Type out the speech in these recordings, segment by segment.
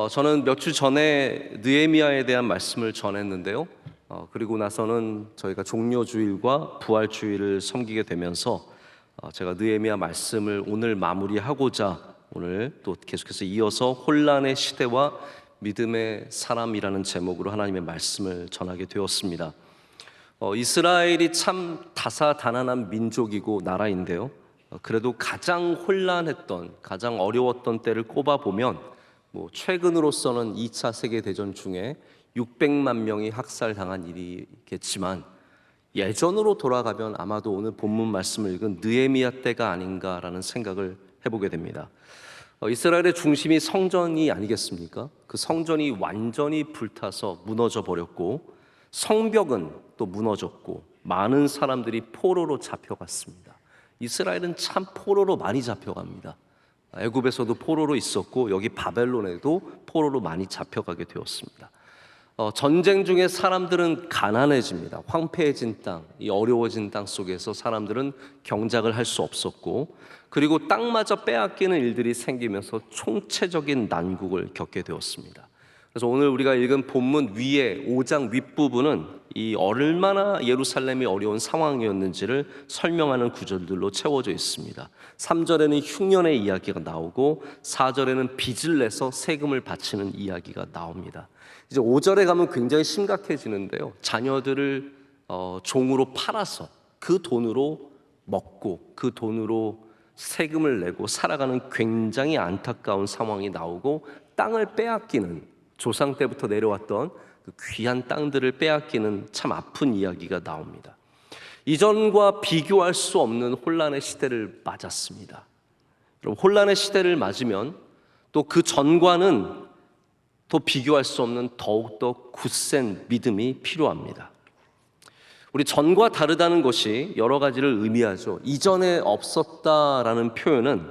저는 몇 주 전에 느헤미야에 대한 말씀을 전했는데요. 그리고 나서는 저희가 종료주일과 부활주일을 섬기게 되면서 제가 느헤미야 말씀을 오늘 마무리하고자 오늘 또 계속해서 이어서 혼란의 시대와 믿음의 사람이라는 제목으로 하나님의 말씀을 전하게 되었습니다. 이스라엘이 참 다사다난한 민족이고 나라인데요. 그래도 가장 혼란했던, 가장 어려웠던 때를 꼽아보면 최근으로서는 2차 세계대전 중에 600만 명이 학살당한 일이겠지만 예전으로 돌아가면 아마도 오늘 본문 말씀을 읽은 느헤미야 때가 아닌가라는 생각을 해보게 됩니다. 이스라엘의 중심이 성전이 아니겠습니까? 그 성전이 완전히 불타서 무너져 버렸고 성벽은 또 무너졌고 많은 사람들이 포로로 잡혀갔습니다. 이스라엘은 참 포로로 많이 잡혀갑니다. 애굽에서도 포로로 있었고 여기 바벨론에도 포로로 많이 잡혀가게 되었습니다. 전쟁 중에 사람들은 가난해집니다. 황폐해진 땅, 이 어려워진 땅 속에서 사람들은 경작을 할 수 없었고, 그리고 땅마저 빼앗기는 일들이 생기면서 총체적인 난국을 겪게 되었습니다. 그래서 오늘 우리가 읽은 본문 위에 5장 윗부분은 이 얼마나 예루살렘이 어려운 상황이었는지를 설명하는 구절들로 채워져 있습니다. 3절에는 흉년의 이야기가 나오고 4절에는 빚을 내서 세금을 바치는 이야기가 나옵니다. 이제 5절에 가면 굉장히 심각해지는데요. 자녀들을 종으로 팔아서 그 돈으로 먹고 그 돈으로 세금을 내고 살아가는 굉장히 안타까운 상황이 나오고, 땅을 빼앗기는, 조상 때부터 내려왔던 그 귀한 땅들을 빼앗기는 참 아픈 이야기가 나옵니다. 이전과 비교할 수 없는 혼란의 시대를 맞았습니다. 여러분, 혼란의 시대를 맞으면 또 그 전과는 또 비교할 수 없는 더욱더 굳센 믿음이 필요합니다. 우리 전과 다르다는 것이 여러 가지를 의미하죠. 이전에 없었다라는 표현은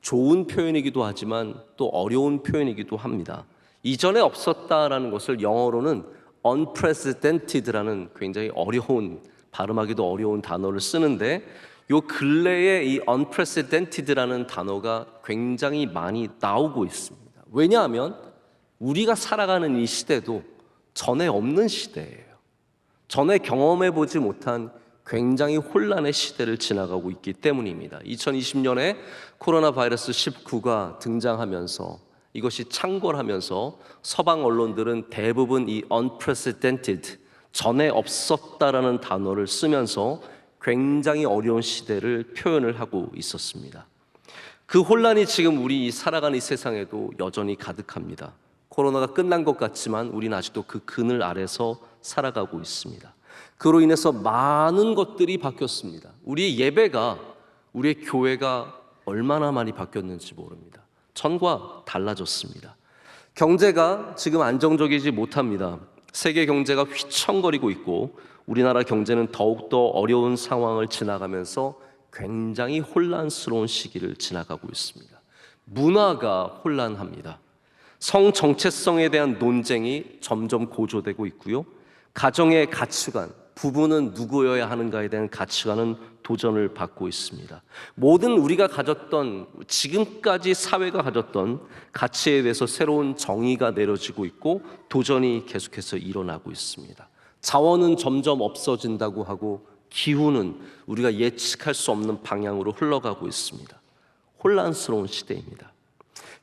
좋은 표현이기도 하지만 또 어려운 표현이기도 합니다. 이전에 없었다라는 것을 영어로는 unprecedented라는 굉장히 어려운, 발음하기도 어려운 단어를 쓰는데, 요 근래에 이 unprecedented라는 단어가 굉장히 많이 나오고 있습니다. 왜냐하면 우리가 살아가는 이 시대도 전에 없는 시대예요. 전에 경험해보지 못한 굉장히 혼란의 시대를 지나가고 있기 때문입니다. 2020년에 코로나 바이러스 19가 등장하면서 이것이 창궐하면서 서방 언론들은 대부분 이 unprecedented, 전에 없었다라는 단어를 쓰면서 굉장히 어려운 시대를 표현을 하고 있었습니다. 그 혼란이 지금 우리 살아가는 이 세상에도 여전히 가득합니다. 코로나가 끝난 것 같지만 우리는 아직도 그 그늘 아래서 살아가고 있습니다. 그로 인해서 많은 것들이 바뀌었습니다. 우리의 예배가, 우리의 교회가 얼마나 많이 바뀌었는지 모릅니다. 전과 달라졌습니다. 경제가 지금 안정적이지 못합니다. 세계 경제가 휘청거리고 있고 우리나라 경제는 더욱더 어려운 상황을 지나가면서 굉장히 혼란스러운 시기를 지나가고 있습니다. 문화가 혼란합니다. 성 정체성에 대한 논쟁이 점점 고조되고 있고요. 가정의 가치관, 부부는 누구여야 하는가에 대한 가치관은 도전을 받고 있습니다. 모든 우리가 가졌던, 지금까지 사회가 가졌던 가치에 대해서 새로운 정의가 내려지고 있고 도전이 계속해서 일어나고 있습니다. 자원은 점점 없어진다고 하고 기후는 우리가 예측할 수 없는 방향으로 흘러가고 있습니다. 혼란스러운 시대입니다.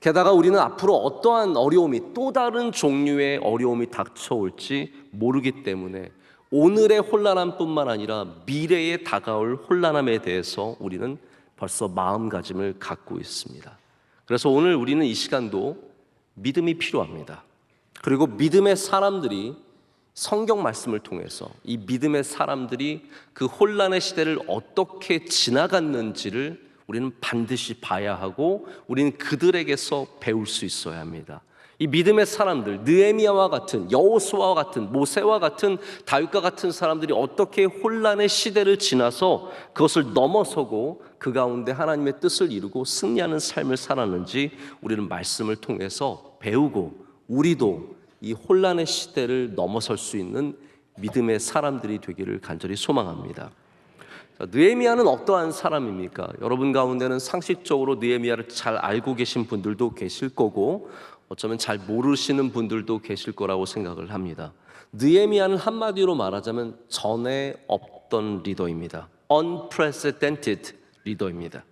게다가 우리는 앞으로 어떠한 어려움이, 또 다른 종류의 어려움이 닥쳐올지 모르기 때문에 오늘의 혼란함 뿐만 아니라 미래에 다가올 혼란함에 대해서 우리는 벌써 마음가짐을 갖고 있습니다. 그래서 오늘 우리는 이 시간도 믿음이 필요합니다. 그리고 믿음의 사람들이 성경 말씀을 통해서 이 믿음의 사람들이 그 혼란의 시대를 어떻게 지나갔는지를 우리는 반드시 봐야 하고 우리는 그들에게서 배울 수 있어야 합니다. 이 믿음의 사람들, 느헤미야와 같은, 여호수아와 같은, 모세와 같은, 다윗과 같은 사람들이 어떻게 혼란의 시대를 지나서 그것을 넘어서고 그 가운데 하나님의 뜻을 이루고 승리하는 삶을 살았는지 우리는 말씀을 통해서 배우고 우리도 이 혼란의 시대를 넘어설 수 있는 믿음의 사람들이 되기를 간절히 소망합니다. 느헤미야는 어떠한 사람입니까? 여러분 가운데는 상식적으로 느헤미야를 잘 알고 계신 분들도 계실 거고 어쩌면 잘 모르시는 분들도 계실 거라고 생각을 합니다. 느헤미야는 한마디로 말하자면 전에 없던 리더입니다. Unprecedented 리더입니다.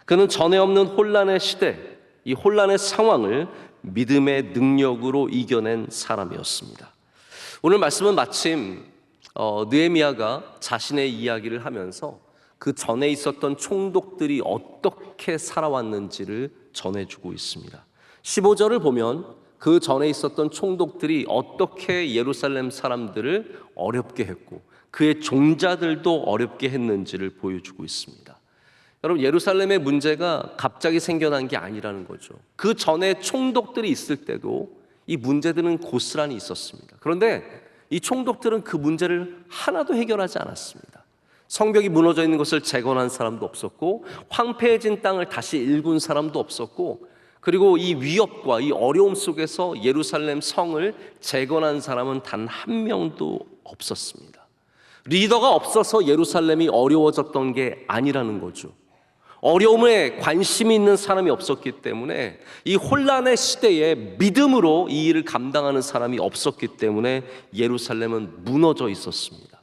그는 전에 없는 혼란의 시대, 이 혼란의 상황을 믿음의 능력으로 이겨낸 사람이었습니다. 오늘 말씀은 마침 느헤미야가 자신의 이야기를 하면서 그 전에 있었던 총독들이 어떻게 살아왔는지를 전해주고 있습니다. 15절을 보면 그 전에 있었던 총독들이 어떻게 예루살렘 사람들을 어렵게 했고 그의 종자들도 어렵게 했는지를 보여주고 있습니다. 여러분, 예루살렘의 문제가 갑자기 생겨난 게 아니라는 거죠. 그 전에 총독들이 있을 때도 이 문제들은 고스란히 있었습니다. 그런데 이 총독들은 그 문제를 하나도 해결하지 않았습니다. 성벽이 무너져 있는 것을 재건한 사람도 없었고, 황폐해진 땅을 다시 일군 사람도 없었고, 그리고 이 위협과 이 어려움 속에서 예루살렘 성을 재건한 사람은 단 한 명도 없었습니다. 리더가 없어서 예루살렘이 어려워졌던 게 아니라는 거죠. 어려움에 관심이 있는 사람이 없었기 때문에, 이 혼란의 시대에 믿음으로 이 일을 감당하는 사람이 없었기 때문에 예루살렘은 무너져 있었습니다.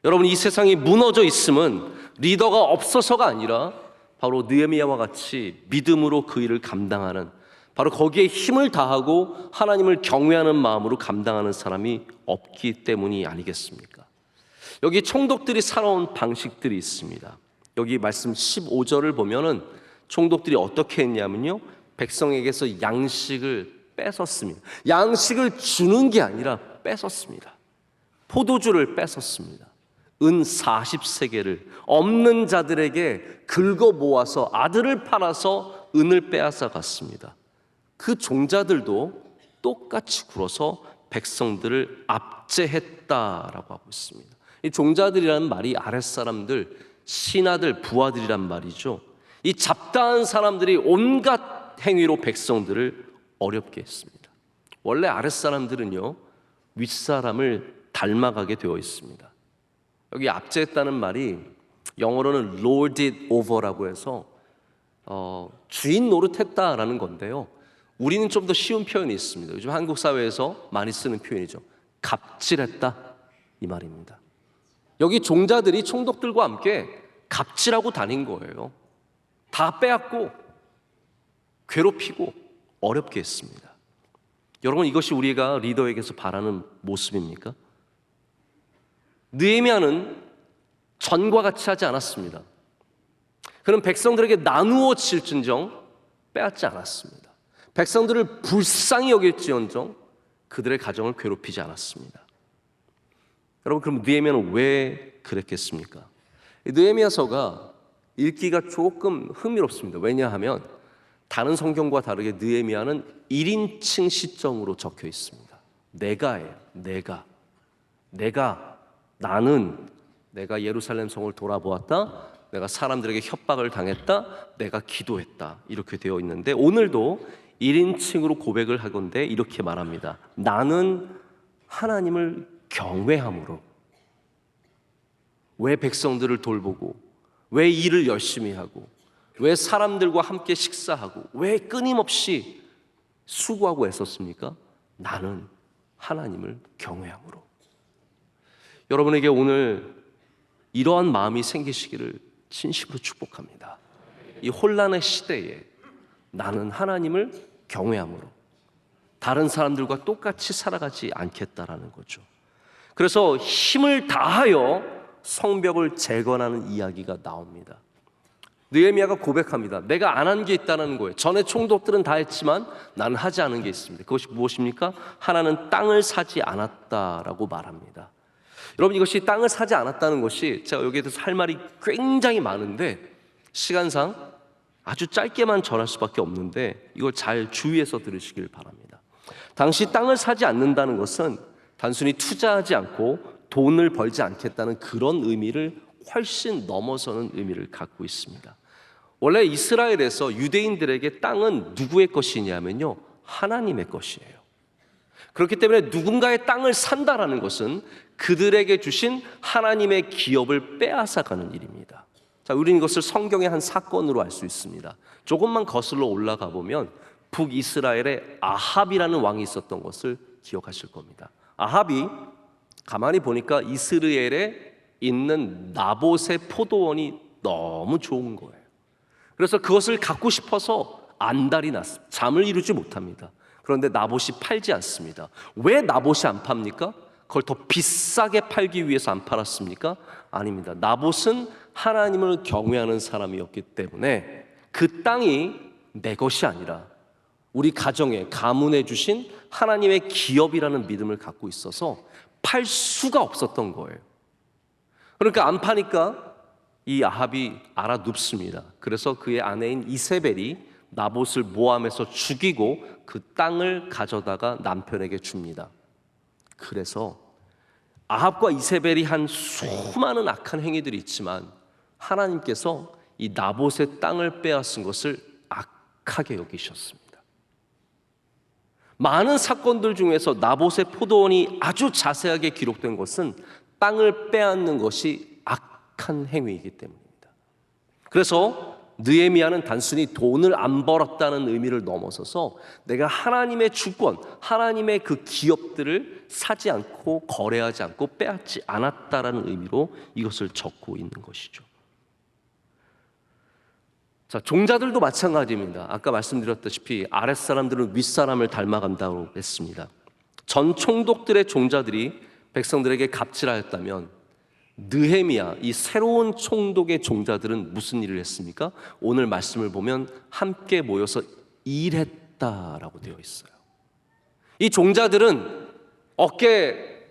여러분, 이 세상이 무너져 있음은 리더가 없어서가 아니라 바로 느헤미야와 같이 믿음으로 그 일을 감당하는, 바로 거기에 힘을 다하고 하나님을 경외하는 마음으로 감당하는 사람이 없기 때문이 아니겠습니까? 여기 총독들이 살아온 방식들이 있습니다. 여기 말씀 15절을 보면은 총독들이 어떻게 했냐면요, 백성에게서 양식을 뺏었습니다. 양식을 주는 게 아니라 뺏었습니다. 포도주를 뺏었습니다. 은 40세겔을 없는 자들에게 긁어 모아서 아들을 팔아서 은을 빼앗아 갔습니다. 그 종자들도 똑같이 굴어서 백성들을 압제했다라고 하고 있습니다. 이 종자들이라는 말이 아랫사람들, 신하들, 부하들이란 말이죠. 이 잡다한 사람들이 온갖 행위로 백성들을 어렵게 했습니다. 원래 아랫사람들은요, 윗사람을 닮아가게 되어 있습니다. 여기 압제했다는 말이 영어로는 lorded over라고 해서 주인 노릇했다라는 건데요, 우리는 좀 더 쉬운 표현이 있습니다. 요즘 한국 사회에서 많이 쓰는 표현이죠. 갑질했다, 이 말입니다. 여기 종자들이 총독들과 함께 갑질하고 다닌 거예요. 다 빼앗고 괴롭히고 어렵게 했습니다. 여러분, 이것이 우리가 리더에게서 바라는 모습입니까? 느헤미야는 전과 같이 하지 않았습니다. 그는 백성들에게 나누어 질진정 빼앗지 않았습니다. 백성들을 불쌍히 여길지언정 그들의 가정을 괴롭히지 않았습니다. 여러분, 그럼 느헤미야는 왜 그랬겠습니까? 느헤미야서가 읽기가 조금 흥미롭습니다. 왜냐하면 다른 성경과 다르게 느헤미야는 1인칭 시점으로 적혀 있습니다. 내가예요. 내가 예루살렘 성을 돌아보았다, 내가 사람들에게 협박을 당했다, 내가 기도했다, 이렇게 되어 있는데 오늘도 1인칭으로 고백을 하건대 이렇게 말합니다. 나는 하나님을 경외함으로. 왜 백성들을 돌보고, 왜 일을 열심히 하고, 왜 사람들과 함께 식사하고, 왜 끊임없이 수고하고 애썼습니까? 나는 하나님을 경외함으로. 여러분에게 오늘 이러한 마음이 생기시기를 진심으로 축복합니다. 이 혼란의 시대에 나는 하나님을 경외함으로 다른 사람들과 똑같이 살아가지 않겠다라는 거죠. 그래서 힘을 다하여 성벽을 재건하는 이야기가 나옵니다. 느헤미야가 고백합니다. 내가 안 한 게 있다는 거예요. 전에 총독들은 다 했지만 나는 하지 않은 게 있습니다. 그것이 무엇입니까? 하나는 땅을 사지 않았다라고 말합니다. 여러분, 이것이 땅을 사지 않았다는 것이, 제가 여기에 대해서 할 말이 굉장히 많은데 시간상 아주 짧게만 전할 수밖에 없는데 이걸 잘 주의해서 들으시길 바랍니다. 당시 땅을 사지 않는다는 것은 단순히 투자하지 않고 돈을 벌지 않겠다는 그런 의미를 훨씬 넘어서는 의미를 갖고 있습니다. 원래 이스라엘에서 유대인들에게 땅은 누구의 것이냐면요, 하나님의 것이에요. 그렇기 때문에 누군가의 땅을 산다라는 것은 그들에게 주신 하나님의 기업을 빼앗아가는 일입니다. 자, 우리는 이것을 성경의 한 사건으로 알 수 있습니다. 조금만 거슬러 올라가 보면 북이스라엘에 아합이라는 왕이 있었던 것을 기억하실 겁니다. 아합이 가만히 보니까 이스라엘에 있는 나봇의 포도원이 너무 좋은 거예요. 그래서 그것을 갖고 싶어서 안달이 났습니다. 잠을 이루지 못합니다. 그런데 나봇이 팔지 않습니다. 왜 나봇이 안 팝니까? 그걸 더 비싸게 팔기 위해서 안 팔았습니까? 아닙니다. 나봇은 하나님을 경외하는 사람이었기 때문에 그 땅이 내 것이 아니라 우리 가정에 가문해 주신 하나님의 기업이라는 믿음을 갖고 있어서 팔 수가 없었던 거예요. 그러니까 안 파니까 이 아합이 알아눕습니다. 그래서 그의 아내인 이세벨이 나봇을 모함해서 죽이고 그 땅을 가져다가 남편에게 줍니다. 그래서 아합과 이세벨이 한 수많은 악한 행위들이 있지만 하나님께서 이 나봇의 땅을 빼앗은 것을 악하게 여기셨습니다. 많은 사건들 중에서 나봇의 포도원이 아주 자세하게 기록된 것은 땅을 빼앗는 것이 악한 행위이기 때문입니다. 그래서 느헤미야는 단순히 돈을 안 벌었다는 의미를 넘어서서 내가 하나님의 주권, 하나님의 그 기업들을 사지 않고 거래하지 않고 빼앗지 않았다라는 의미로 이것을 적고 있는 것이죠. 자, 종자들도 마찬가지입니다. 아까 말씀드렸다시피 아랫사람들은 윗사람을 닮아간다고 했습니다. 전 총독들의 종자들이 백성들에게 갑질하였다면 느헤미야, 이 새로운 총독의 종자들은 무슨 일을 했습니까? 오늘 말씀을 보면 함께 모여서 일했다라고 되어 있어요. 이 종자들은 어깨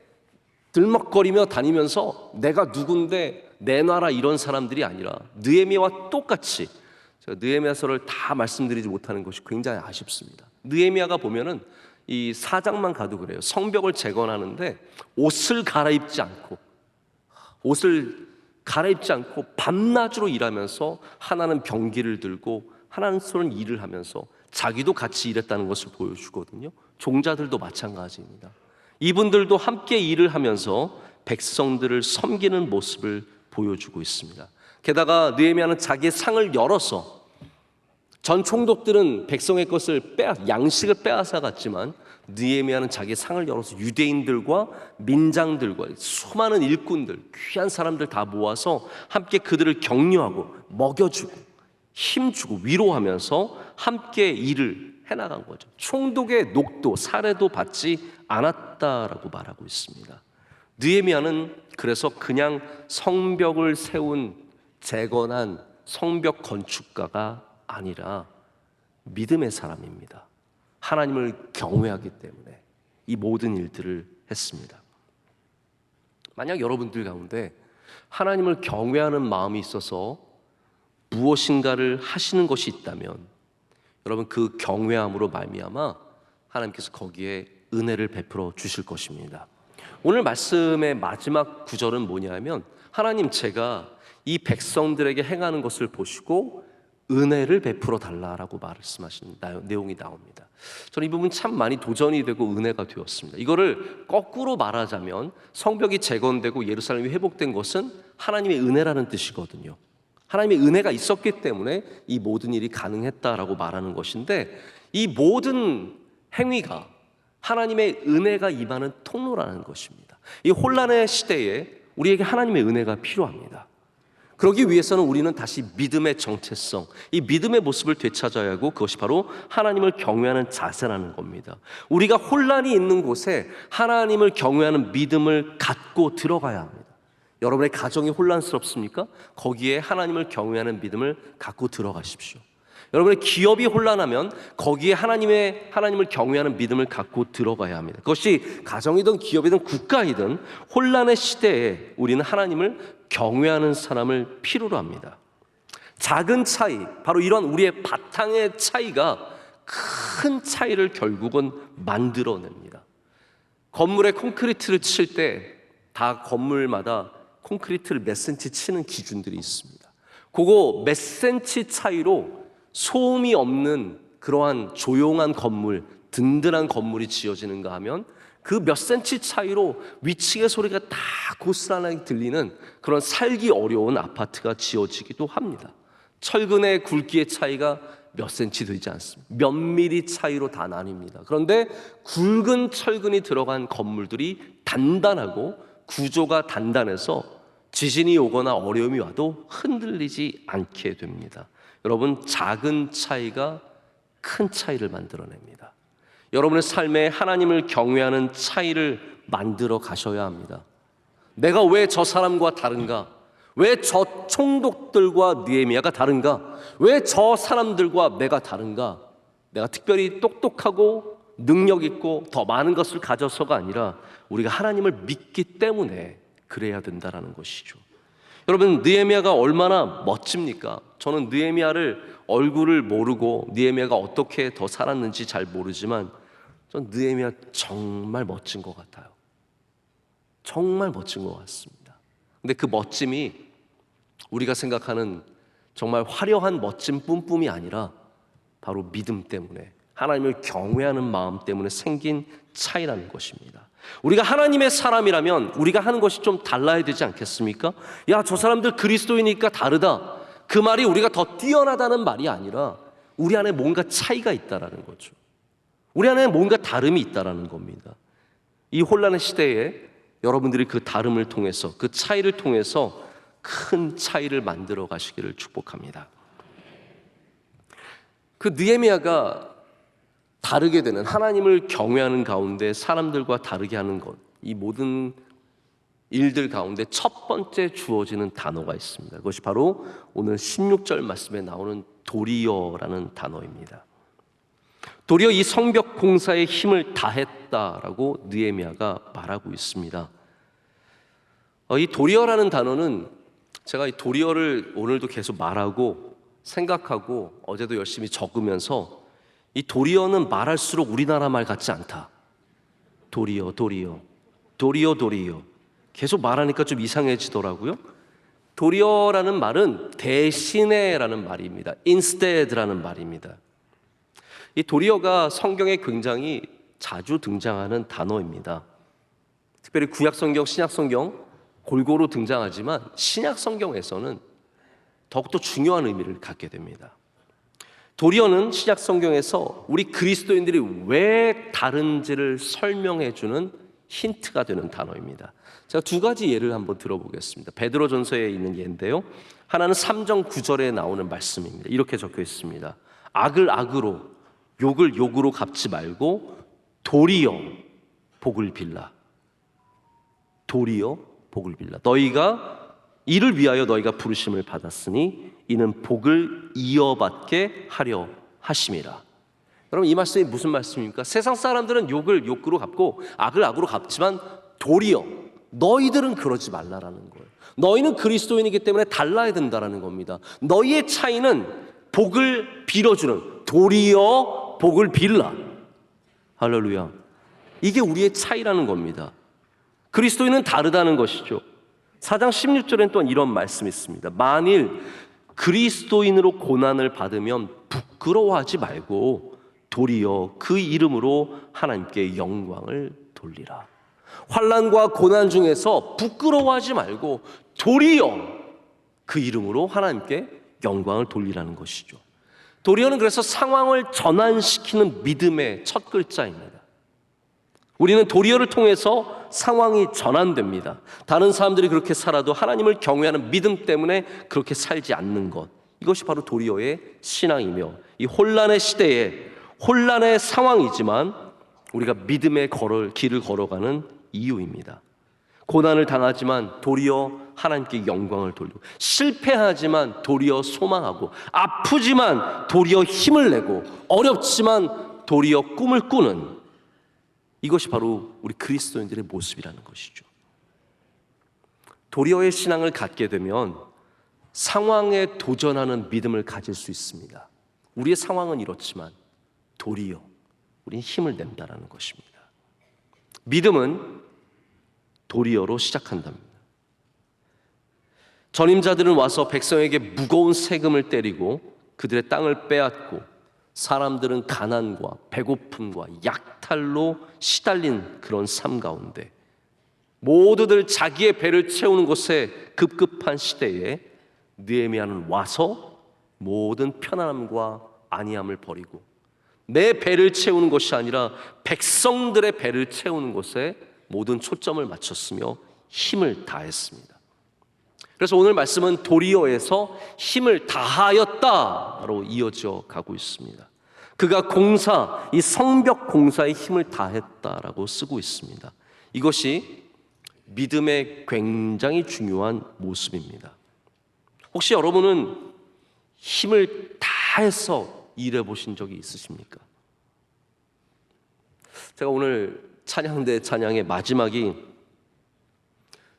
들먹거리며 다니면서 내가 누군데 내놔라 이런 사람들이 아니라 느헤미야와 똑같이, 제가 느헤미야서를 다 말씀드리지 못하는 것이 굉장히 아쉽습니다. 느헤미야가 보면은 이 4장만 가도 그래요. 성벽을 재건하는데 옷을 갈아입지 않고 밤낮으로 일하면서 하나는 병기를 들고 하나는 손은 일을 하면서 자기도 같이 일했다는 것을 보여주거든요. 종자들도 마찬가지입니다. 이분들도 함께 일을 하면서 백성들을 섬기는 모습을 보여주고 있습니다. 게다가 느헤미야는 자기의 상을 열어서, 전 총독들은 백성의 것을 양식을 빼앗아 갔지만 느헤미야는 자기의 상을 열어서 유대인들과 민장들과 수많은 일꾼들, 귀한 사람들 다 모아서 함께 그들을 격려하고 먹여주고 힘주고 위로하면서 함께 일을 해나간 거죠. 총독의 녹도, 사례도 받지 않았다라고 말하고 있습니다. 느헤미야는 그래서 그냥 성벽을 세운 재건한 성벽 건축가가 아니라 믿음의 사람입니다. 하나님을 경외하기 때문에 이 모든 일들을 했습니다. 만약 여러분들 가운데 하나님을 경외하는 마음이 있어서 무엇인가를 하시는 것이 있다면 여러분 그 경외함으로 말미암아 하나님께서 거기에 은혜를 베풀어 주실 것입니다. 오늘 말씀의 마지막 구절은 뭐냐면 하나님, 제가 이 백성들에게 행하는 것을 보시고 은혜를 베풀어 달라라고 말씀하시는 내용이 나옵니다. 저는 이 부분 참 많이 도전이 되고 은혜가 되었습니다. 이거를 거꾸로 말하자면 성벽이 재건되고 예루살렘이 회복된 것은 하나님의 은혜라는 뜻이거든요. 하나님의 은혜가 있었기 때문에 이 모든 일이 가능했다라고 말하는 것인데, 이 모든 행위가 하나님의 은혜가 임하는 통로라는 것입니다. 이 혼란의 시대에 우리에게 하나님의 은혜가 필요합니다. 그러기 위해서는 우리는 다시 믿음의 정체성, 이 믿음의 모습을 되찾아야 하고, 그것이 바로 하나님을 경외하는 자세라는 겁니다. 우리가 혼란이 있는 곳에 하나님을 경외하는 믿음을 갖고 들어가야 합니다. 여러분의 가정이 혼란스럽습니까? 거기에 하나님을 경외하는 믿음을 갖고 들어가십시오. 여러분의 기업이 혼란하면 거기에 하나님을 경외하는 믿음을 갖고 들어가야 합니다. 그것이 가정이든 기업이든 국가이든 혼란의 시대에 우리는 하나님을 경외하는 사람을 필요로 합니다. 작은 차이, 바로 이런 우리의 바탕의 차이가 큰 차이를 결국은 만들어냅니다. 건물에 콘크리트를 칠 때 다 건물마다 콘크리트를 몇 센치 치는 기준들이 있습니다. 그거 몇 센치 차이로 소음이 없는 그러한 조용한 건물, 든든한 건물이 지어지는가 하면 그 몇 센치 차이로 위층의 소리가 다 고스란하게 들리는 그런 살기 어려운 아파트가 지어지기도 합니다. 철근의 굵기의 차이가 몇 센치 되지 않습니다. 몇 미리 차이로 다 나뉩니다. 그런데 굵은 철근이 들어간 건물들이 단단하고 구조가 단단해서 지진이 오거나 어려움이 와도 흔들리지 않게 됩니다. 여러분, 작은 차이가 큰 차이를 만들어냅니다. 여러분의 삶에 하나님을 경외하는 차이를 만들어 가셔야 합니다. 내가 왜 저 사람과 다른가? 왜 저 총독들과 느헤미야가 다른가? 왜 저 사람들과 내가 다른가? 내가 특별히 똑똑하고 능력 있고 더 많은 것을 가져서가 아니라 우리가 하나님을 믿기 때문에 그래야 된다라는 것이죠. 여러분, 느헤미야가 얼마나 멋집니까? 저는 느헤미야를 얼굴을 모르고 느헤미야가 어떻게 더 살았는지 잘 모르지만 전 느헤미야 정말 멋진 것 같아요. 정말 멋진 것 같습니다. 근데 그 멋짐이 우리가 생각하는 정말 화려한 멋짐 뿜뿜이 아니라 바로 믿음 때문에, 하나님을 경외하는 마음 때문에 생긴 차이라는 것입니다. 우리가 하나님의 사람이라면 우리가 하는 것이 좀 달라야 되지 않겠습니까? 야, 저 사람들 그리스도이니까 다르다. 그 말이 우리가 더 뛰어나다는 말이 아니라 우리 안에 뭔가 차이가 있다라는 거죠. 우리 안에 뭔가 다름이 있다라는 겁니다. 이 혼란의 시대에 여러분들이 그 다름을 통해서, 그 차이를 통해서 큰 차이를 만들어 가시기를 축복합니다. 그 느헤미야가 다르게 되는, 하나님을 경외하는 가운데 사람들과 다르게 하는 것, 이 모든 일들 가운데 첫 번째 주어지는 단어가 있습니다. 그것이 바로 오늘 16절 말씀에 나오는 도리어라는 단어입니다. 도리어 이 성벽 공사에 힘을 다했다라고 느헤미야가 말하고 있습니다. 이 도리어라는 단어는 제가 이 도리어를 오늘도 계속 말하고 생각하고 어제도 열심히 적으면서 이 도리어는 말할수록 우리나라 말 같지 않다. 도리어 계속 말하니까 좀 이상해지더라고요. 도리어라는 말은 대신에라는 말입니다. instead라는 말입니다. 이 도리어가 성경에 굉장히 자주 등장하는 단어입니다. 특별히 구약성경, 신약성경 골고루 등장하지만 신약성경에서는 더욱더 중요한 의미를 갖게 됩니다. 도리어는 신약성경에서 우리 그리스도인들이 왜 다른지를 설명해주는 힌트가 되는 단어입니다. 제가 두 가지 예를 한번 들어보겠습니다. 베드로전서에 있는 예인데요, 하나는 3장 9절에 나오는 말씀입니다. 이렇게 적혀 있습니다. 악을 악으로, 욕을 욕으로 갚지 말고 도리어 복을 빌라. 도리어 복을 빌라. 너희가 이를 위하여 너희가 부르심을 받았으니 이는 복을 이어받게 하려 하심이라. 여러분, 이 말씀이 무슨 말씀입니까? 세상 사람들은 욕을 욕으로 갚고 악을 악으로 갚지만 도리어 너희들은 그러지 말라라는 거예요. 너희는 그리스도인이기 때문에 달라야 된다라는 겁니다. 너희의 차이는 복을 빌어주는, 도리어 복을 빌라. 할렐루야. 이게 우리의 차이라는 겁니다. 그리스도인은 다르다는 것이죠. 4장 16절엔 또 이런 말씀이 있습니다. 만일 그리스도인으로 고난을 받으면 부끄러워하지 말고 도리어 그 이름으로 하나님께 영광을 돌리라. 환난과 고난 중에서 부끄러워하지 말고 도리어 그 이름으로 하나님께 영광을 돌리라는 것이죠. 도리어는 그래서 상황을 전환시키는 믿음의 첫 글자입니다. 우리는 도리어를 통해서 상황이 전환됩니다. 다른 사람들이 그렇게 살아도 하나님을 경외하는 믿음 때문에 그렇게 살지 않는 것, 이것이 바로 도리어의 신앙이며, 이 혼란의 시대에 혼란의 상황이지만 우리가 믿음의 길을 걸어가는 이유입니다. 고난을 당하지만 도리어 하나님께 영광을 돌리고, 실패하지만 도리어 소망하고, 아프지만 도리어 힘을 내고, 어렵지만 도리어 꿈을 꾸는, 이것이 바로 우리 그리스도인들의 모습이라는 것이죠. 도리어의 신앙을 갖게 되면 상황에 도전하는 믿음을 가질 수 있습니다. 우리의 상황은 이렇지만 도리어 우리는 힘을 낸다는 것입니다. 믿음은 도리어로 시작한답니다. 전임자들은 와서 백성에게 무거운 세금을 때리고 그들의 땅을 빼앗고, 사람들은 가난과 배고픔과 약탈로 시달린 그런 삶 가운데 모두들 자기의 배를 채우는 곳에 급급한 시대에 느헤미야는 와서 모든 편안함과 아니함을 버리고 내 배를 채우는 것이 아니라 백성들의 배를 채우는 것에 모든 초점을 맞췄으며 힘을 다했습니다. 그래서 오늘 말씀은 도리어에서 힘을 다하였다로 이어져 가고 있습니다. 그가 이 성벽 공사에 힘을 다했다라고 쓰고 있습니다. 이것이 믿음의 굉장히 중요한 모습입니다. 혹시 여러분은 힘을 다해서 일해 보신 적이 있으십니까? 제가 오늘 찬양대 찬양의 마지막이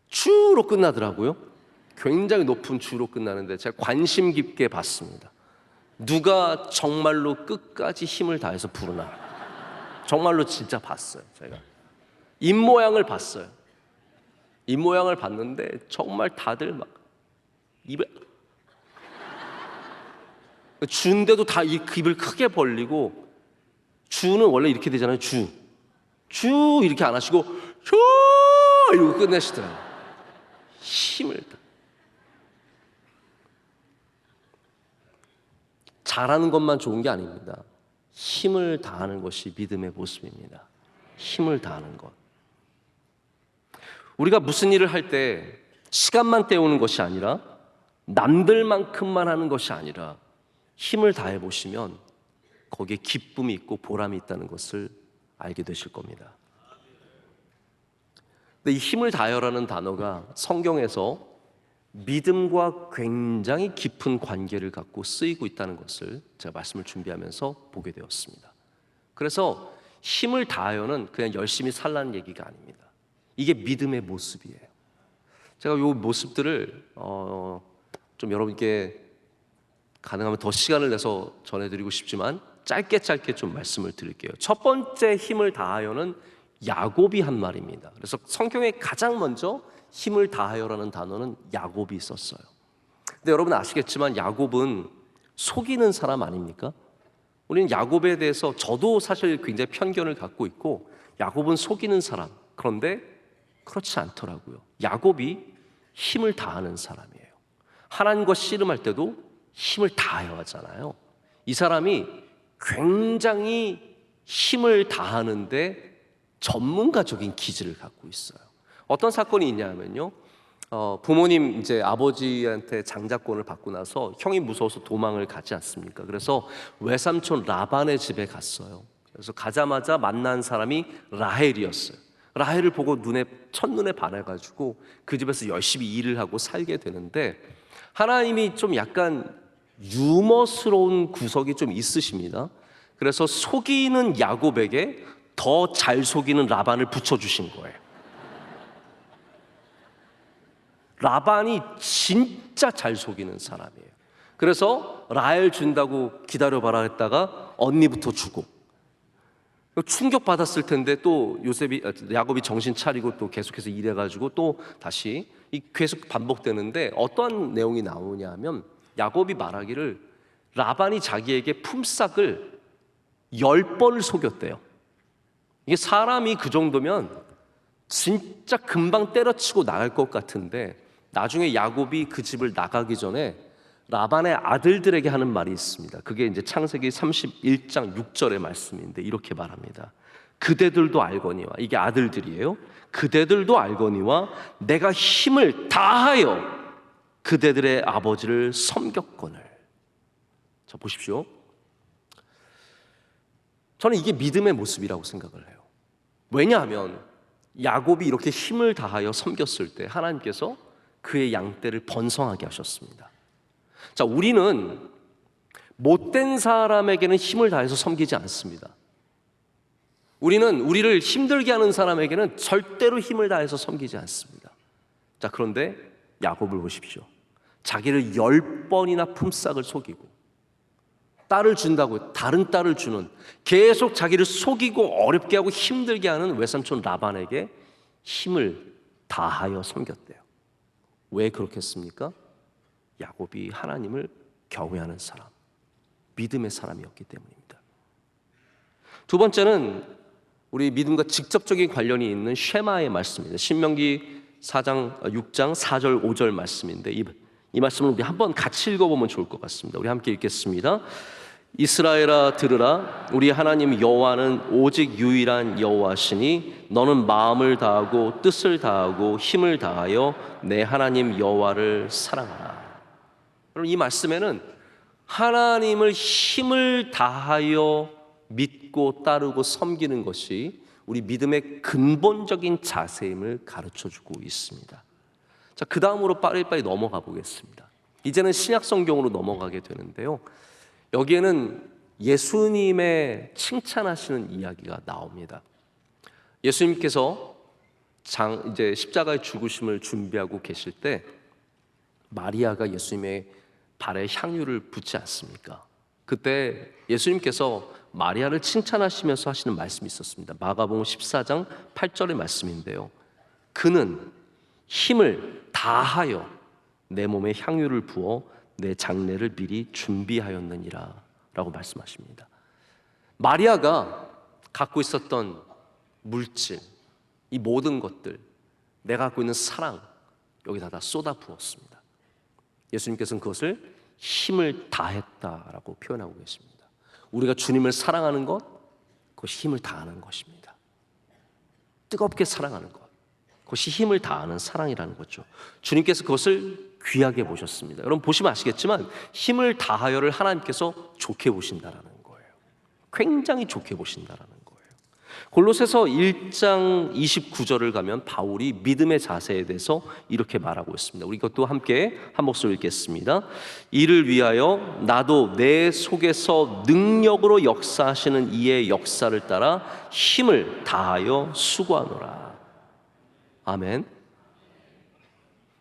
주로 끝나더라고요. 굉장히 높은 주로 끝나는데 제가 관심 깊게 봤습니다. 누가 정말로 끝까지 힘을 다해서 부르나? 정말로 진짜 봤어요. 제가 입모양을 봤어요. 입모양을 봤는데 정말 다들 막 입에 주인데도 다 이 입을 크게 벌리고, 주는 원래 이렇게 되잖아요. 주 이렇게 안 하시고 주 이러고 끝내시더라고요. 힘을 다. 잘하는 것만 좋은 게 아닙니다. 힘을 다하는 것이 믿음의 모습입니다. 힘을 다하는 것. 우리가 무슨 일을 할 때 시간만 때우는 것이 아니라 남들만큼만 하는 것이 아니라 힘을 다해 보시면 거기에 기쁨이 있고 보람이 있다는 것을 알게 되실 겁니다. 근데 이 힘을 다하여라는 단어가 성경에서 믿음과 굉장히 깊은 관계를 갖고 쓰이고 있다는 것을 제가 말씀을 준비하면서 보게 되었습니다. 그래서 힘을 다하여는 그냥 열심히 살라는 얘기가 아닙니다. 이게 믿음의 모습이에요. 제가 이 모습들을 좀 여러분께 가능하면 더 시간을 내서 전해드리고 싶지만 짧게 좀 말씀을 드릴게요. 첫 번째 힘을 다하여는 야곱이 한 말입니다. 그래서 성경에 가장 먼저 힘을 다하여라는 단어는 야곱이 썼어요. 근데 여러분 아시겠지만 야곱은 속이는 사람 아닙니까? 우리는 야곱에 대해서 저도 사실 굉장히 편견을 갖고 있고 야곱은 속이는 사람, 그런데 그렇지 않더라고요. 야곱이 힘을 다하는 사람이에요. 하나님과 씨름할 때도 힘을 다하여 하잖아요. 이 사람이 굉장히 힘을 다하는데 전문가적인 기질을 갖고 있어요. 어떤 사건이 있냐면요, 부모님 이제 아버지한테 장자권을 받고 나서 형이 무서워서 도망을 가지 않습니까? 그래서 외삼촌 라반의 집에 갔어요. 그래서 가자마자 만난 사람이 라헬이었어요. 라헬을 보고 첫눈에 반해가지고 그 집에서 열심히 일을 하고 살게 되는데, 하나님이 좀 약간 유머스러운 구석이 좀 있으십니다. 그래서 속이는 야곱에게 더 잘 속이는 라반을 붙여주신 거예요. 라반이 진짜 잘 속이는 사람이에요. 그래서 라헬 준다고 기다려봐라 했다가 언니부터 주고, 충격 받았을 텐데 또 야곱이 정신 차리고 또 계속해서 일해가지고 또 다시 계속 반복되는데, 어떠한 내용이 나오냐 하면 야곱이 말하기를 라반이 자기에게 품삯을 10번을 속였대요. 이게 사람이 그 정도면 진짜 금방 때려치고 나갈 것 같은데, 나중에 야곱이 그 집을 나가기 전에 라반의 아들들에게 하는 말이 있습니다. 그게 이제 창세기 31장 6절의 말씀인데 이렇게 말합니다. 그대들도 알거니와, 이게 아들들이에요. 그대들도 알거니와 내가 힘을 다하여 그대들의 아버지를 섬겼거늘. 자, 보십시오. 저는 이게 믿음의 모습이라고 생각을 해요. 왜냐하면 야곱이 이렇게 힘을 다하여 섬겼을 때 하나님께서 그의 양떼를 번성하게 하셨습니다. 자, 우리는 못된 사람에게는 힘을 다해서 섬기지 않습니다. 우리는 우리를 힘들게 하는 사람에게는 절대로 힘을 다해서 섬기지 않습니다. 자, 그런데 야곱을 보십시오. 자기를 10번이나 품삯을 속이고, 딸을 준다고 다른 딸을 주는, 계속 자기를 속이고 어렵게 하고 힘들게 하는 외삼촌 라반에게 힘을 다하여 섬겼대요. 왜 그렇겠습니까? 야곱이 하나님을 경외하는 사람, 믿음의 사람이었기 때문입니다. 두 번째는 우리 믿음과 직접적인 관련이 있는 쉐마의 말씀입니다. 신명기 6장 4절 5절 말씀인데 이 말씀을 우리 한번 같이 읽어보면 좋을 것 같습니다. 우리 함께 읽겠습니다. 이스라엘아 들으라. 우리 하나님 여호와는 오직 유일한 여호와시니 너는 마음을 다하고 뜻을 다하고 힘을 다하여 내 하나님 여호와를 사랑하라. 여러분, 이 말씀에는 하나님을 힘을 다하여 믿고 따르고 섬기는 것이 우리 믿음의 근본적인 자세임을 가르쳐주고 있습니다. 자, 그 다음으로 빨리빨리 넘어가 보겠습니다. 이제는 신약 성경으로 넘어가게 되는데요, 여기에는 예수님의 칭찬하시는 이야기가 나옵니다. 예수님께서 이제 십자가의 죽으심을 준비하고 계실 때 마리아가 예수님의 발에 향유를 붓지 않습니까? 그때 예수님께서 마리아를 칭찬하시면서 하시는 말씀이 있었습니다. 마가복음 14장 8절의 말씀인데요, 그는 힘을 다하여 내 몸에 향유를 부어 내 장례를 미리 준비하였느니라 라고 말씀하십니다. 마리아가 갖고 있었던 물질, 이 모든 것들, 내가 갖고 있는 사랑, 여기다 다 쏟아 부었습니다. 예수님께서는 그것을 힘을 다했다라고 표현하고 계십니다. 우리가 주님을 사랑하는 것, 그것이 힘을 다하는 것입니다. 뜨겁게 사랑하는 것, 그것이 힘을 다하는 사랑이라는 거죠. 주님께서 그것을 귀하게 보셨습니다. 여러분 보시면 아시겠지만 힘을 다하여를 하나님께서 좋게 보신다라는 거예요. 굉장히 좋게 보신다라는 거예요. 골로새서 1장 29절을 가면 바울이 믿음의 자세에 대해서 이렇게 말하고 있습니다. 우리 이것도 함께 한 목소리 읽겠습니다. 이를 위하여 나도 내 속에서 능력으로 역사하시는 이의 역사를 따라 힘을 다하여 수고하노라. 아멘.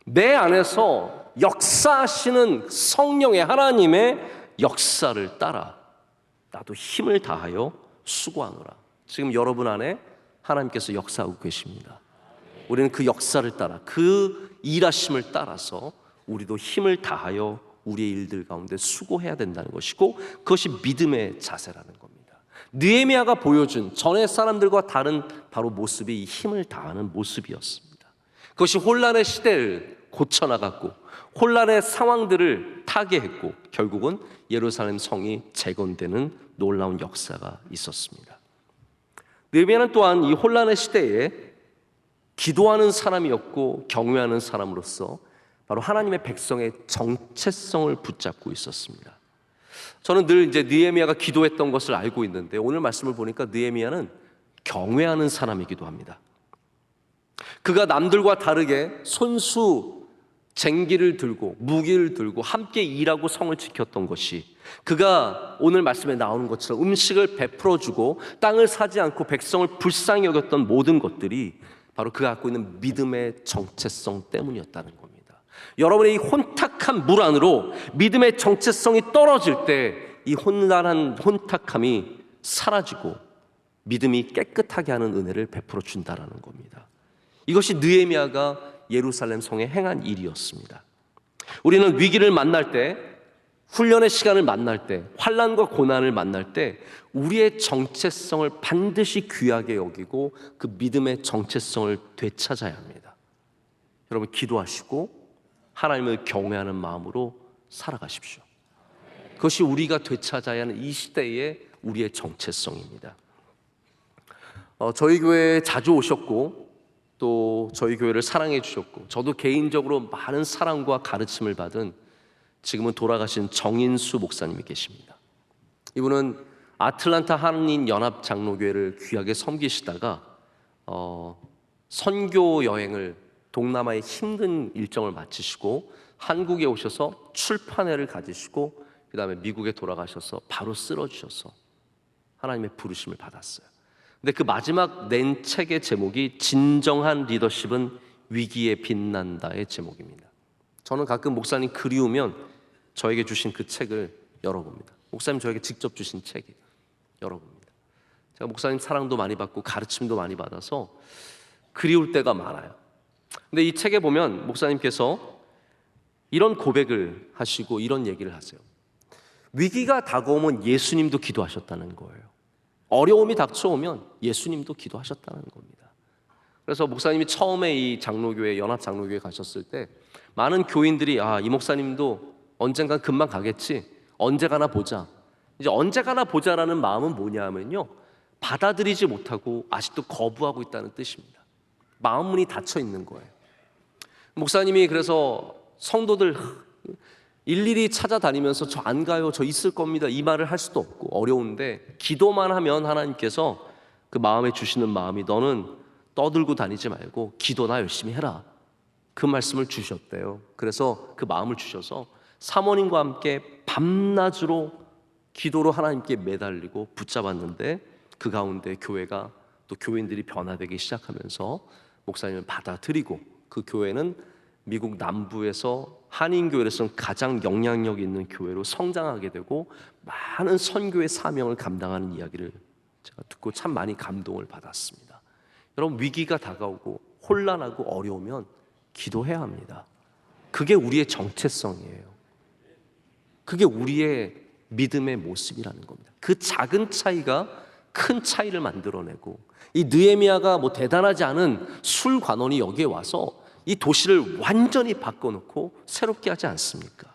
내 안에서 역사하시는 성령의 하나님의 역사를 따라 나도 힘을 다하여 수고하노라. 지금 여러분 안에 하나님께서 역사하고 계십니다. 우리는 그 역사를 따라, 그 일하심을 따라서 우리도 힘을 다하여 우리의 일들 가운데 수고해야 된다는 것이고, 그것이 믿음의 자세라는 겁니다. 느헤미야가 보여준 전의 사람들과 다른 바로 모습이 이 힘을 다하는 모습이었습니다. 그것이 혼란의 시대를 고쳐나갔고 혼란의 상황들을 타개했고 결국은 예루살렘 성이 재건되는 놀라운 역사가 있었습니다. 느헤미야는 또한 이 혼란의 시대에 기도하는 사람이었고 경외하는 사람으로서 바로 하나님의 백성의 정체성을 붙잡고 있었습니다. 저는 늘 이제 느헤미야가 기도했던 것을 알고 있는데 오늘 말씀을 보니까 느헤미야는 경외하는 사람이기도 합니다. 그가 남들과 다르게 손수 쟁기를 들고 무기를 들고 함께 일하고 성을 지켰던 것이, 그가 오늘 말씀에 나오는 것처럼 음식을 베풀어주고 땅을 사지 않고 백성을 불쌍히 여겼던 모든 것들이 바로 그가 갖고 있는 믿음의 정체성 때문이었다는 겁니다. 여러분의 이 혼탁한 물 안으로 믿음의 정체성이 떨어질 때 이 혼탁함이 사라지고 믿음이 깨끗하게 하는 은혜를 베풀어 준다라는 겁니다. 이것이 느헤미야가 예루살렘 성에 행한 일이었습니다. 우리는 위기를 만날 때, 훈련의 시간을 만날 때, 환난과 고난을 만날 때 우리의 정체성을 반드시 귀하게 여기고 그 믿음의 정체성을 되찾아야 합니다. 여러분 기도하시고 하나님을 경외하는 마음으로 살아가십시오. 그것이 우리가 되찾아야 하는 이 시대의 우리의 정체성입니다. 저희 교회에 자주 오셨고 또 저희 교회를 사랑해 주셨고 저도 개인적으로 많은 사랑과 가르침을 받은 지금은 돌아가신 정인수 목사님이 계십니다. 이분은 아틀란타 한인 연합 장로교회를 귀하게 섬기시다가 선교 여행을, 동남아의 힘든 일정을 마치시고 한국에 오셔서 출판회를 가지시고 그 다음에 미국에 돌아가셔서 바로 쓰러지셔서 하나님의 부르심을 받았어요. 근데 그 마지막 낸 책의 제목이 진정한 리더십은 위기에 빛난다의 제목입니다. 저는 가끔 목사님 그리우면 저에게 주신 그 책을 열어봅니다. 목사님 저에게 직접 주신 책이에요. 열어봅니다. 제가 목사님 사랑도 많이 받고 가르침도 많이 받아서 그리울 때가 많아요. 근데 이 책에 보면 목사님께서 이런 고백을 하시고 이런 얘기를 하세요. 위기가 다가오면 예수님도 기도하셨다는 거예요. 어려움이 닥쳐오면 예수님도 기도하셨다는 겁니다. 그래서 목사님이 처음에 이 장로교회, 연합 장로교회 가셨을 때 많은 교인들이 이 목사님도 언젠간 금방 가겠지, 언제 가나 보자, 이제 언제 가나 보자라는 마음은 뭐냐 하면요, 받아들이지 못하고 아직도 거부하고 있다는 뜻입니다. 마음 문이 닫혀 있는 거예요. 목사님이 그래서 성도들 일일이 찾아다니면서 저 안 가요, 저 있을 겁니다, 이 말을 할 수도 없고 어려운데, 기도만 하면 하나님께서 그 마음에 주시는 마음이 너는 떠들고 다니지 말고 기도나 열심히 해라, 그 말씀을 주셨대요. 그래서 그 마음을 주셔서 사모님과 함께 밤낮으로 기도로 하나님께 매달리고 붙잡았는데, 그 가운데 교회가 또 교인들이 변화되기 시작하면서 목사님을 받아들이고, 그 교회는 미국 남부에서 한인교회로서는 가장 영향력 있는 교회로 성장하게 되고 많은 선교의 사명을 감당하는 이야기를 제가 듣고 참 많이 감동을 받았습니다. 여러분, 위기가 다가오고 혼란하고 어려우면 기도해야 합니다. 그게 우리의 정체성이에요. 그게 우리의 믿음의 모습이라는 겁니다. 그 작은 차이가 큰 차이를 만들어내고, 이 느헤미야가 뭐 대단하지 않은 술관원이 여기에 와서 이 도시를 완전히 바꿔놓고 새롭게 하지 않습니까?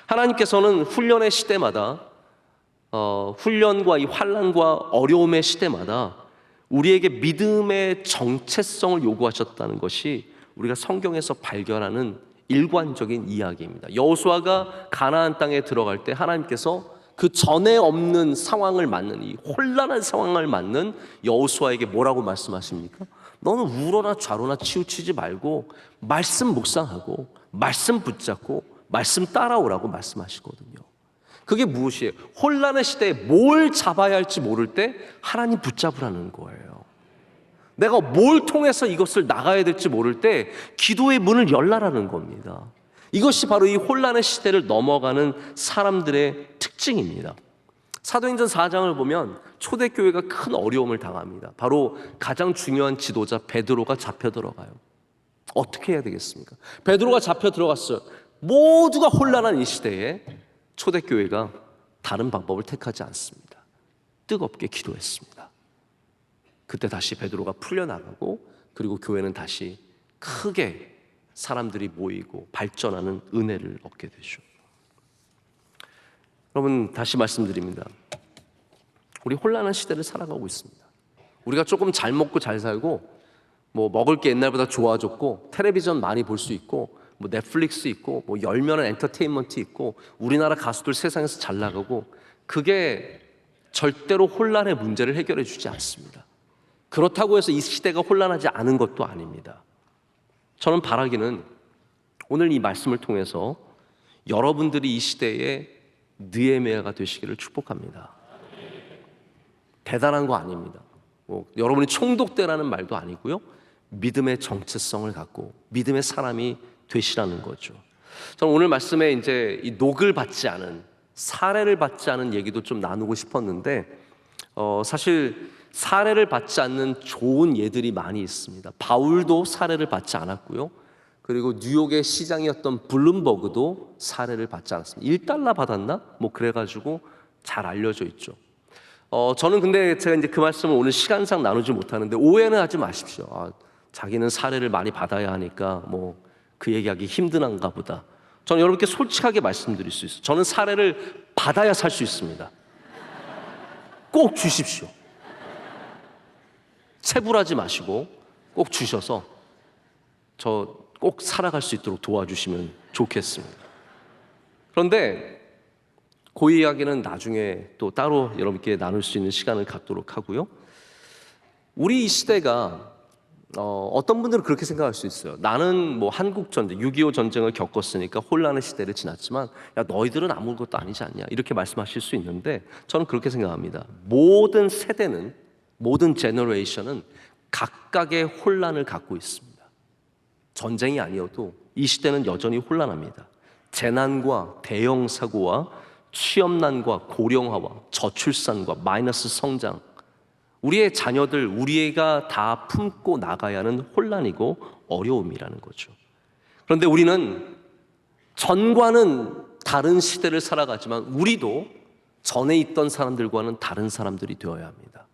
하나님께서는 훈련의 시대마다 훈련과 이 환난과 어려움의 시대마다 우리에게 믿음의 정체성을 요구하셨다는 것이 우리가 성경에서 발견하는 일관적인 이야기입니다. 여호수아가 가나안 땅에 들어갈 때 하나님께서 그 전에 없는 상황을 맞는, 이 혼란한 상황을 맞는 여호수아에게 뭐라고 말씀하십니까? 너는 우러나 좌로나 치우치지 말고 말씀 묵상하고 말씀 붙잡고 말씀 따라오라고 말씀하시거든요. 그게 무엇이에요? 혼란의 시대에 뭘 잡아야 할지 모를 때 하나님 붙잡으라는 거예요. 내가 뭘 통해서 이것을 나가야 될지 모를 때 기도의 문을 열라라는 겁니다. 이것이 바로 이 혼란의 시대를 넘어가는 사람들의 특징입니다. 사도행전 4장을 보면 초대교회가 큰 어려움을 당합니다. 바로 가장 중요한 지도자 베드로가 잡혀 들어가요. 어떻게 해야 되겠습니까? 베드로가 잡혀 들어갔어요. 모두가 혼란한 이 시대에 초대교회가 다른 방법을 택하지 않습니다. 뜨겁게 기도했습니다. 그때 다시 베드로가 풀려나가고, 그리고 교회는 다시 크게 사람들이 모이고 발전하는 은혜를 얻게 되죠. 여러분, 다시 말씀드립니다. 우리 혼란한 시대를 살아가고 있습니다. 우리가 조금 잘 먹고 잘 살고, 뭐 먹을 게 옛날보다 좋아졌고, 텔레비전 많이 볼 수 있고, 뭐 넷플릭스 있고, 뭐 열면은 엔터테인먼트 있고, 우리나라 가수들 세상에서 잘 나가고, 그게 절대로 혼란의 문제를 해결해 주지 않습니다. 그렇다고 해서 이 시대가 혼란하지 않은 것도 아닙니다. 저는 바라기는 오늘 이 말씀을 통해서 여러분들이 이 시대에 느헤미야가 되시기를 축복합니다. 대단한 거 아닙니다. 여러분이 총독되라는 말도 아니고요, 믿음의 정체성을 갖고 믿음의 사람이 되시라는 거죠. 저는 오늘 말씀에 이제 이 녹을 받지 않은, 사례를 받지 않은 얘기도 좀 나누고 싶었는데, 사실 사례를 받지 않는 좋은 예들이 많이 있습니다. 바울도 사례를 받지 않았고요, 그리고 뉴욕의 시장이었던 블룸버그도 사례를 받지 않았습니다. 1달러 받았나? 뭐 그래가지고 잘 알려져 있죠. 저는 근데 제가 이제 그 말씀을 오늘 시간상 나누지 못하는데 오해는 하지 마십시오. 자기는 사례를 많이 받아야 하니까 뭐 그 얘기하기 힘드는가 보다. 저는 여러분께 솔직하게 말씀드릴 수 있어요. 저는 사례를 받아야 살 수 있습니다. 꼭 주십시오. 체불하지 마시고 꼭 주셔서 저 꼭 살아갈 수 있도록 도와주시면 좋겠습니다. 그런데 그 이야기는 나중에 또 따로 여러분께 나눌 수 있는 시간을 갖도록 하고요. 우리 이 시대가 어떤 분들은 그렇게 생각할 수 있어요. 나는 뭐 한국 전쟁, 6.25 전쟁을 겪었으니까 혼란의 시대를 지났지만, 야, 너희들은 아무것도 아니지 않냐, 이렇게 말씀하실 수 있는데, 저는 그렇게 생각합니다. 모든 세대는, 모든 제너레이션은 각각의 혼란을 갖고 있습니다. 전쟁이 아니어도 이 시대는 여전히 혼란합니다. 재난과 대형 사고와 취업난과 고령화와 저출산과 마이너스 성장, 우리의 자녀들, 우리가 다 품고 나가야 하는 혼란이고 어려움이라는 거죠. 그런데 우리는 전과는 다른 시대를 살아가지만 우리도 전에 있던 사람들과는 다른 사람들이 되어야 합니다.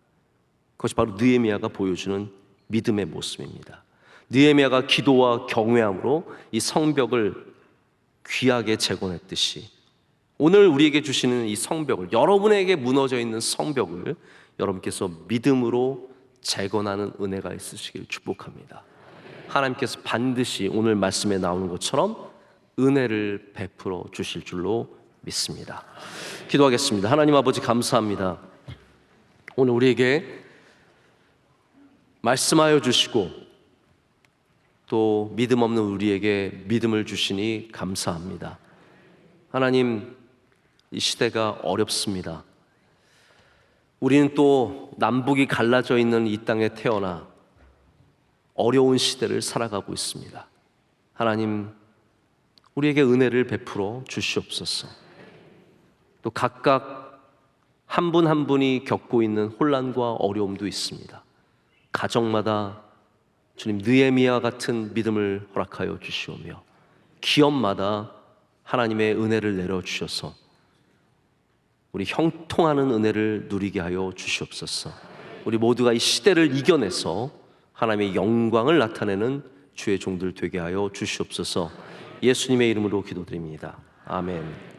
그것이 바로 느헤미야가 보여주는 믿음의 모습입니다. 느헤미야가 기도와 경외함으로 이 성벽을 귀하게 재건했듯이 오늘 우리에게 주시는 이 성벽을, 여러분에게 무너져 있는 성벽을 여러분께서 믿음으로 재건하는 은혜가 있으시길 축복합니다. 하나님께서 반드시 오늘 말씀에 나오는 것처럼 은혜를 베풀어 주실 줄로 믿습니다. 기도하겠습니다. 하나님 아버지, 감사합니다. 오늘 우리에게 말씀하여 주시고 또 믿음 없는 우리에게 믿음을 주시니 감사합니다. 하나님, 이 시대가 어렵습니다. 우리는 또 남북이 갈라져 있는 이 땅에 태어나 어려운 시대를 살아가고 있습니다. 하나님, 우리에게 은혜를 베풀어 주시옵소서. 또 각각 한 분 한 분이 겪고 있는 혼란과 어려움도 있습니다. 가정마다 주님 느헤미야 같은 믿음을 허락하여 주시오며 기업마다 하나님의 은혜를 내려주셔서 우리 형통하는 은혜를 누리게 하여 주시옵소서. 우리 모두가 이 시대를 이겨내서 하나님의 영광을 나타내는 주의 종들 되게 하여 주시옵소서. 예수님의 이름으로 기도드립니다. 아멘.